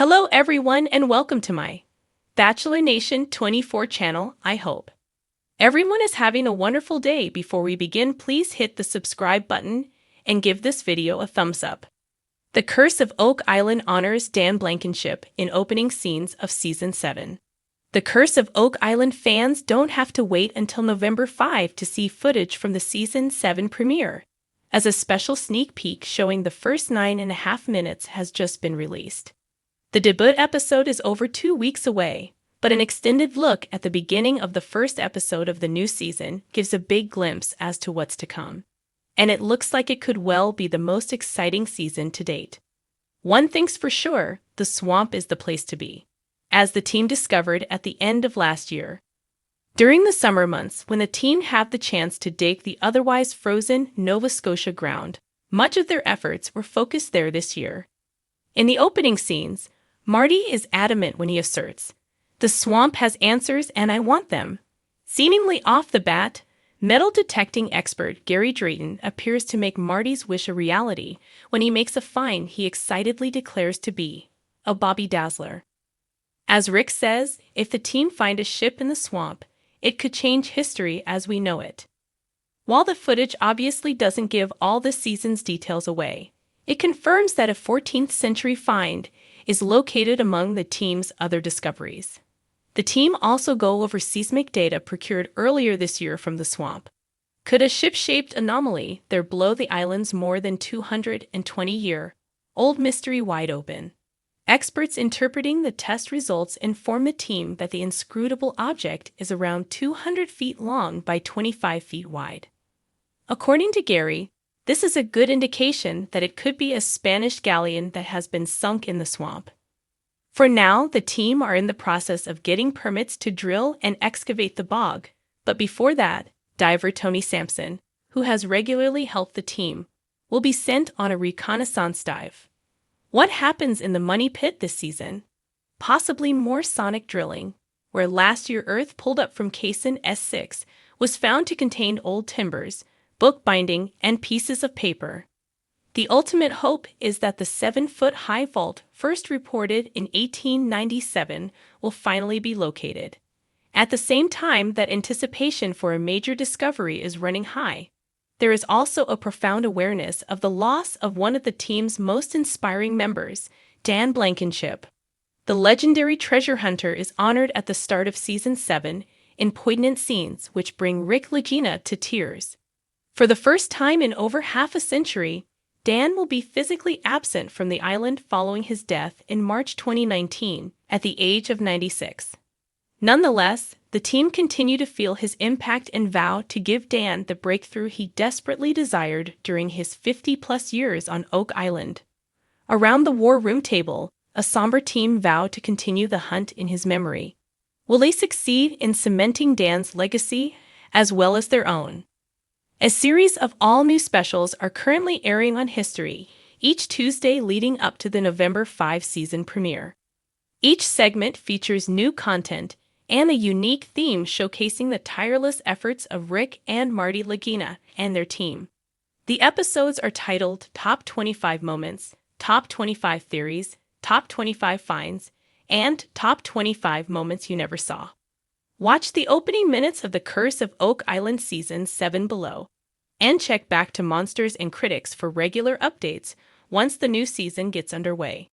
Hello everyone and welcome to my Bachelor Nation 24 channel. I hope everyone is having a wonderful day. Before we begin, please hit the subscribe button and give this video a thumbs up. The Curse of Oak Island honors Dan Blankenship in opening scenes of Season 7. The Curse of Oak Island fans don't have to wait until November 5 to see footage from the Season 7 premiere, as a special sneak peek showing the first 9.5 minutes has just been released. The debut episode is over 2 weeks away, but an extended look at the beginning of the first episode of the new season gives a big glimpse as to what's to come. And it looks like it could well be the most exciting season to date. One thing's for sure, the swamp is the place to be, as the team discovered at the end of last year. During the summer months, when the team had the chance to dig the otherwise frozen Nova Scotia ground, much of their efforts were focused there this year. In the opening scenes, Marty is adamant when he asserts, "The swamp has answers and I want them." Seemingly off the bat, metal detecting expert Gary Drayton appears to make Marty's wish a reality when he makes a find he excitedly declares to be a Bobby Dazzler. As Rick says, if the team find a ship in the swamp, it could change history as we know it. While the footage obviously doesn't give all the season's details away, it confirms that a 14th century find is located among the team's other discoveries. The team also go over seismic data procured earlier this year from the swamp. Could a ship-shaped anomaly there blow the island's more than 220-year-old mystery wide open? Experts interpreting the test results inform the team that the inscrutable object is around 200 feet long by 25 feet wide. According to Gary, this is a good indication that it could be a Spanish galleon that has been sunk in the swamp. For now, the team are in the process of getting permits to drill and excavate the bog, but before that, diver Tony Sampson, who has regularly helped the team, will be sent on a reconnaissance dive. What happens in the money pit this season? Possibly more sonic drilling, where last year earth pulled up from Cason S6 was found to contain old timbers, bookbinding, and pieces of paper. The ultimate hope is that the 7-foot-high vault first reported in 1897 will finally be located. At the same time that anticipation for a major discovery is running high, there is also a profound awareness of the loss of one of the team's most inspiring members, Dan Blankenship. The legendary treasure hunter is honored at the start of Season 7 in poignant scenes which bring Rick Lagina to tears. For the first time in over half a century, Dan will be physically absent from the island following his death in March 2019 at the age of 96. Nonetheless, the team continue to feel his impact and vow to give Dan the breakthrough he desperately desired during his 50-plus years on Oak Island. Around the war room table, a somber team vow to continue the hunt in his memory. Will they succeed in cementing Dan's legacy as well as their own? A series of all-new specials are currently airing on History each Tuesday leading up to the November 5 season premiere. Each segment features new content and a unique theme showcasing the tireless efforts of Rick and Marty Lagina and their team. The episodes are titled Top 25 Moments, Top 25 Theories, Top 25 Finds, and Top 25 Moments You Never Saw. Watch the opening minutes of The Curse of Oak Island Season 7 below, and check back to Monsters and Critics for regular updates once the new season gets underway.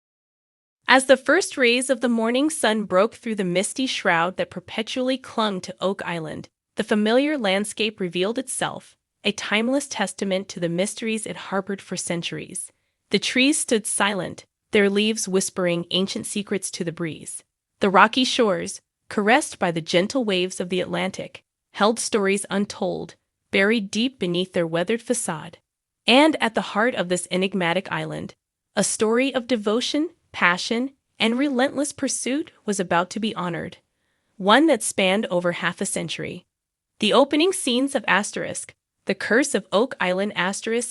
As the first rays of the morning sun broke through the misty shroud that perpetually clung to Oak Island, the familiar landscape revealed itself, a timeless testament to the mysteries it harbored for centuries. The trees stood silent, their leaves whispering ancient secrets to the breeze. The rocky shores, caressed by the gentle waves of the Atlantic, held stories untold, buried deep beneath their weathered facade. And at the heart of this enigmatic island, a story of devotion, passion, and relentless pursuit was about to be honored, one that spanned over half a century. The opening scenes of The Curse of Oak Island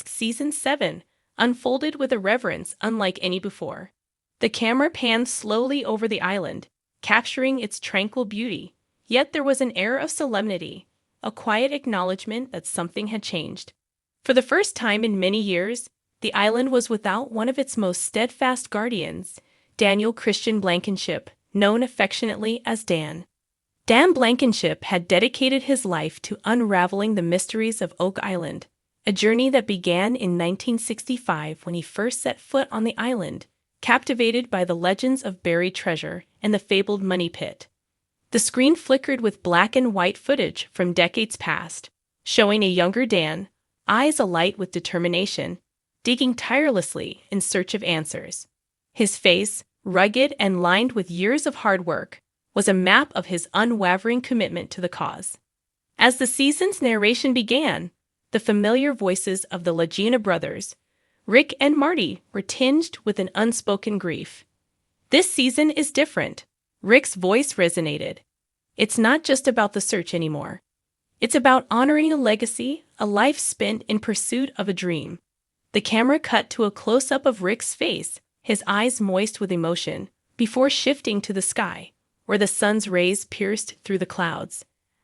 Season 7 unfolded with a reverence unlike any before. The camera panned slowly over the island, capturing its tranquil beauty, yet there was an air of solemnity, a quiet acknowledgement that something had changed. For the first time in many years, the island was without one of its most steadfast guardians, Daniel Christian Blankenship, known affectionately as Dan. Dan Blankenship had dedicated his life to unraveling the mysteries of Oak Island, a journey that began in 1965 when he first set foot on the island, captivated by the legends of buried treasure and the fabled money pit. The screen flickered with black and white footage from decades past, showing a younger Dan, eyes alight with determination, digging tirelessly in search of answers. His face, rugged and lined with years of hard work, was a map of his unwavering commitment to the cause. As the season's narration began, the familiar voices of the Lagina brothers, Rick and Marty, were tinged with an unspoken grief. This season is different. Rick's voice resonated. It's not just about the search anymore. It's about honoring a legacy, a life spent in pursuit of a dream. The camera cut to a close-up of Rick's face, his eyes moist with emotion, before shifting to the sky, where the sun's rays pierced through the clouds,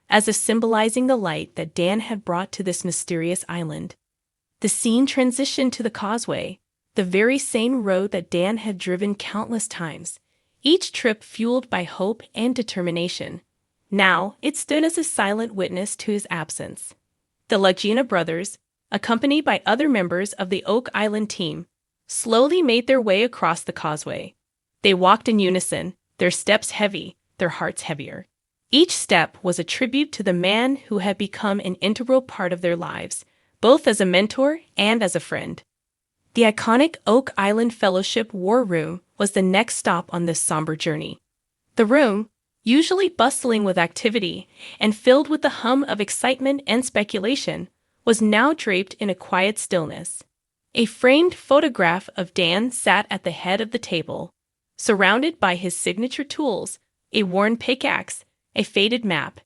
as if symbolizing the light that Dan had brought to this mysterious island. The scene transitioned to the causeway, the very same road that Dan had driven countless times, each trip fueled by hope and determination. Now, it stood as a silent witness to his absence. The Lagina brothers, accompanied by other members of the Oak Island team, slowly made their way across the causeway. They walked in unison, their steps heavy, their hearts heavier. Each step was a tribute to the man who had become an integral part of their lives, both as a mentor and as a friend. The iconic Oak Island Fellowship War Room was the next stop on this somber journey. The room, usually bustling with activity and filled with the hum of excitement and speculation, was now draped in a quiet stillness. A framed photograph of Dan sat at the head of the table, surrounded by his signature tools, a worn pickaxe, a faded map,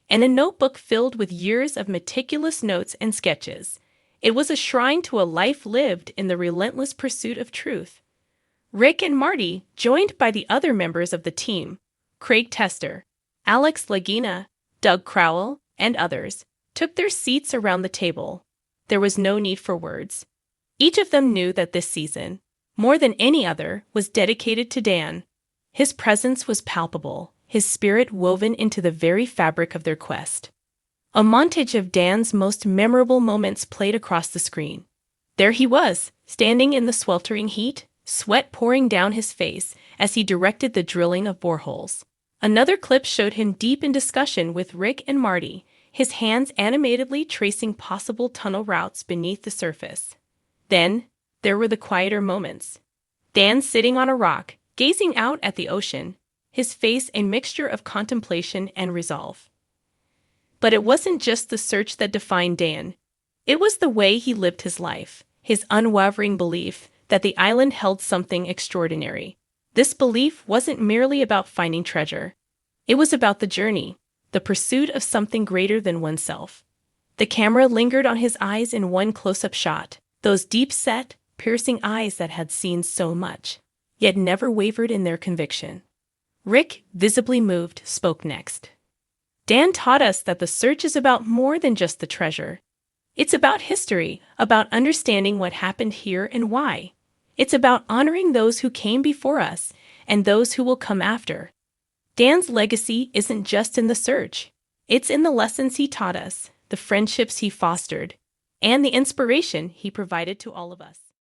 and a notebook filled with years of meticulous notes and sketches. It was a shrine to a life lived in the relentless pursuit of truth. Rick and Marty, joined by the other members of the team, Craig Tester, Alex Lagina, Doug Crowell, and others, took their seats around the table. There was no need for words. Each of them knew that this season, more than any other, was dedicated to Dan. His presence was palpable, his spirit woven into the very fabric of their quest. A montage of Dan's most memorable moments played across the screen. There he was, standing in the sweltering heat, sweat pouring down his face as he directed the drilling of boreholes. Another clip showed him deep in discussion with Rick and Marty, his hands animatedly tracing possible tunnel routes beneath the surface. Then, there were the quieter moments. Dan sitting on a rock, gazing out at the ocean, his face a mixture of contemplation and resolve. But it wasn't just the search that defined Dan. It was the way he lived his life, his unwavering belief that the island held something extraordinary. This belief wasn't merely about finding treasure. It was about the journey, the pursuit of something greater than oneself. The camera lingered on his eyes in one close-up shot, those deep-set, piercing eyes that had seen so much, yet never wavered in their conviction. Rick, visibly moved, spoke next. Dan taught us that the search is about more than just the treasure. It's about history, about understanding what happened here and why. It's about honoring those who came before us and those who will come after. Dan's legacy isn't just in the search. It's in the lessons he taught us, the friendships he fostered, and the inspiration he provided to all of us.